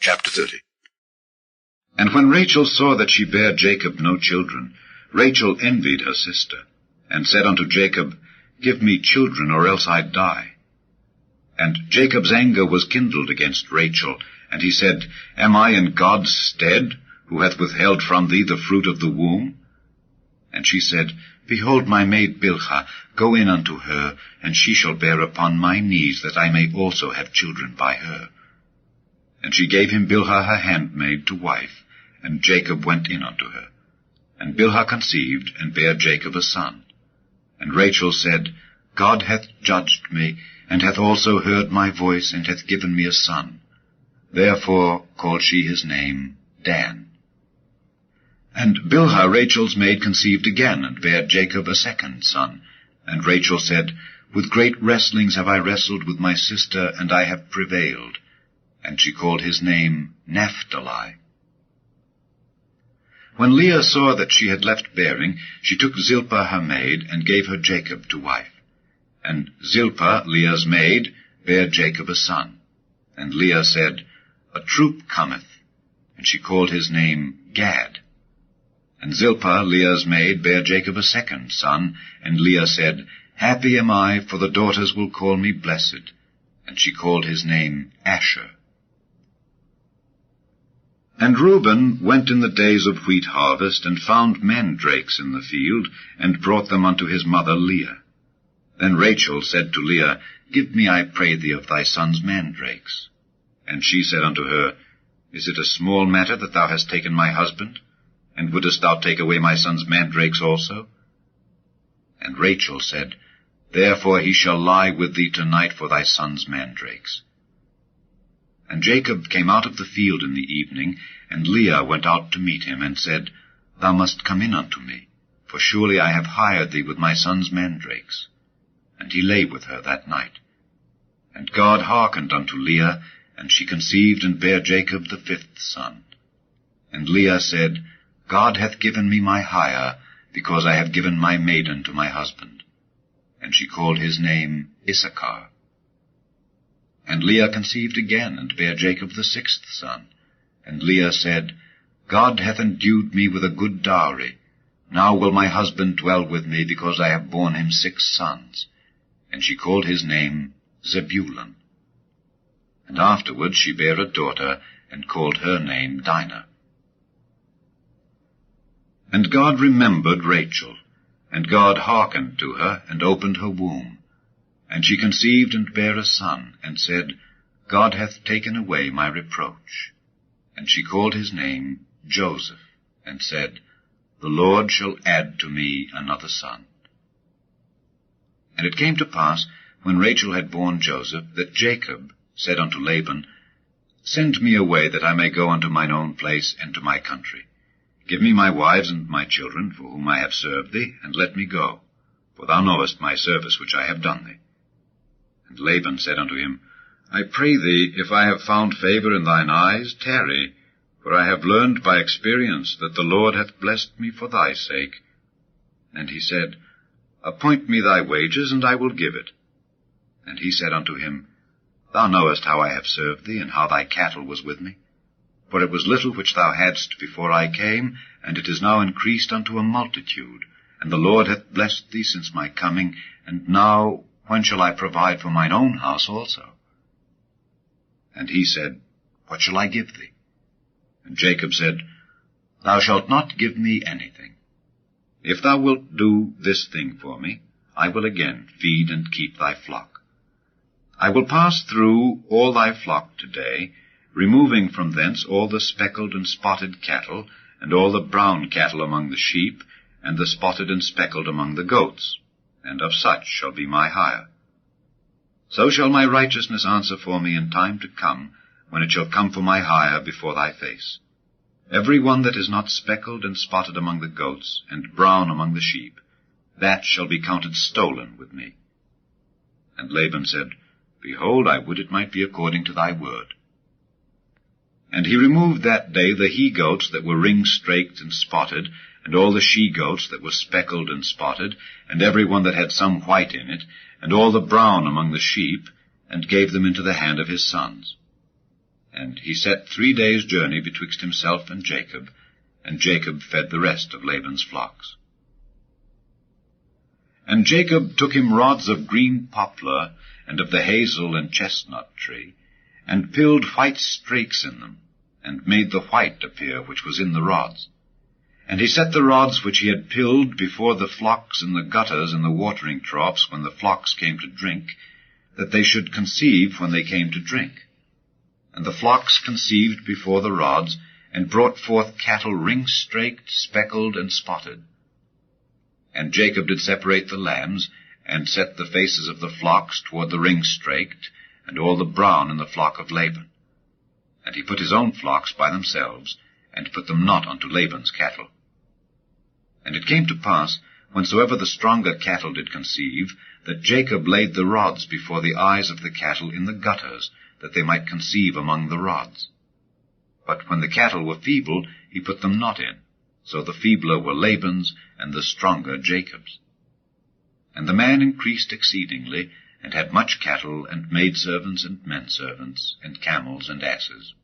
Chapter 30. And when Rachel saw that she bare Jacob no children, Rachel envied her sister, and said unto Jacob, Give me children, or else I die. And Jacob's anger was kindled against Rachel, and he said, Am I in God's stead, who hath withheld from thee the fruit of the womb? And she said, Behold my maid Bilhah, go in unto her, and she shall bear upon my knees, that I may also have children by her. And she gave him Bilhah her handmaid to wife, and Jacob went in unto her. And Bilhah conceived, and bare Jacob a son. And Rachel said, God hath judged me, and hath also heard my voice, and hath given me a son. Therefore called she his name Dan. And Bilhah Rachel's maid conceived again, and bare Jacob a second son. And Rachel said, With great wrestlings have I wrestled with my sister, and I have prevailed. And she called his name Naphtali. When Leah saw that she had left bearing, she took Zilpah her maid, and gave her Jacob to wife. And Zilpah, Leah's maid, bare Jacob a son. And Leah said, A troop cometh. And she called his name Gad. And Zilpah, Leah's maid, bare Jacob a second son. And Leah said, Happy am I, for the daughters will call me blessed. And she called his name Asher. And Reuben went in the days of wheat harvest, and found mandrakes in the field, and brought them unto his mother Leah. Then Rachel said to Leah, Give me, I pray thee, of thy son's mandrakes. And she said unto her, Is it a small matter that thou hast taken my husband? And wouldest thou take away my son's mandrakes also? And Rachel said, Therefore he shall lie with thee tonight for thy son's mandrakes. And Jacob came out of the field in the evening, and Leah went out to meet him, and said, Thou must come in unto me, for surely I have hired thee with my son's mandrakes. And he lay with her that night. And God hearkened unto Leah, and she conceived and bare Jacob the fifth son. And Leah said, God hath given me my hire, because I have given my maiden to my husband. And she called his name Issachar. And Leah conceived again, and bare Jacob the sixth son. And Leah said, God hath endued me with a good dowry. Now will my husband dwell with me, because I have borne him 6 sons. And she called his name Zebulun. And afterward she bare a daughter, and called her name Dinah. And God remembered Rachel, and God hearkened to her, and opened her womb. And she conceived and bare a son, and said, God hath taken away my reproach. And she called his name Joseph, and said, The Lord shall add to me another son. And it came to pass, when Rachel had borne Joseph, that Jacob said unto Laban, Send me away, that I may go unto mine own place and to my country. Give me my wives and my children, for whom I have served thee, and let me go, for thou knowest my service which I have done thee. And Laban said unto him, I pray thee, if I have found favor in thine eyes, tarry, for I have learned by experience that the Lord hath blessed me for thy sake. And he said, Appoint me thy wages, and I will give it. And he said unto him, Thou knowest how I have served thee, and how thy cattle was with me. For it was little which thou hadst before I came, and it is now increased unto a multitude. And the Lord hath blessed thee since my coming, and now when shall I provide for mine own house also? And he said, What shall I give thee? And Jacob said, Thou shalt not give me anything. If thou wilt do this thing for me, I will again feed and keep thy flock. I will pass through all thy flock today, removing from thence all the speckled and spotted cattle, and all the brown cattle among the sheep, and the spotted and speckled among the goats, and of such shall be my hire. So shall my righteousness answer for me in time to come, when it shall come for my hire before thy face. Every one that is not speckled and spotted among the goats, and brown among the sheep, that shall be counted stolen with me. And Laban said, Behold, I would it might be according to thy word. And he removed that day the he-goats that were ring-straked and spotted, and all the she-goats that were speckled and spotted, and every one that had some white in it, and all the brown among the sheep, and gave them into the hand of his sons. And he set 3 days' journey betwixt himself and Jacob fed the rest of Laban's flocks. And Jacob took him rods of green poplar, and of the hazel and chestnut tree, and pilled white strakes in them, and made the white appear which was in the rods. And he set the rods which he had pilled before the flocks in the gutters and the watering troughs when the flocks came to drink, that they should conceive when they came to drink. And the flocks conceived before the rods, and brought forth cattle ring-straked, speckled, and spotted. And Jacob did separate the lambs, and set the faces of the flocks toward the ring-straked, and all the brown in the flock of Laban. And he put his own flocks by themselves, and put them not unto Laban's cattle. And it came to pass, whensoever the stronger cattle did conceive, that Jacob laid the rods before the eyes of the cattle in the gutters, that they might conceive among the rods. But when the cattle were feeble, he put them not in. So the feebler were Laban's, and the stronger Jacob's. And the man increased exceedingly, and had much cattle, and maidservants, and menservants, and camels, and asses.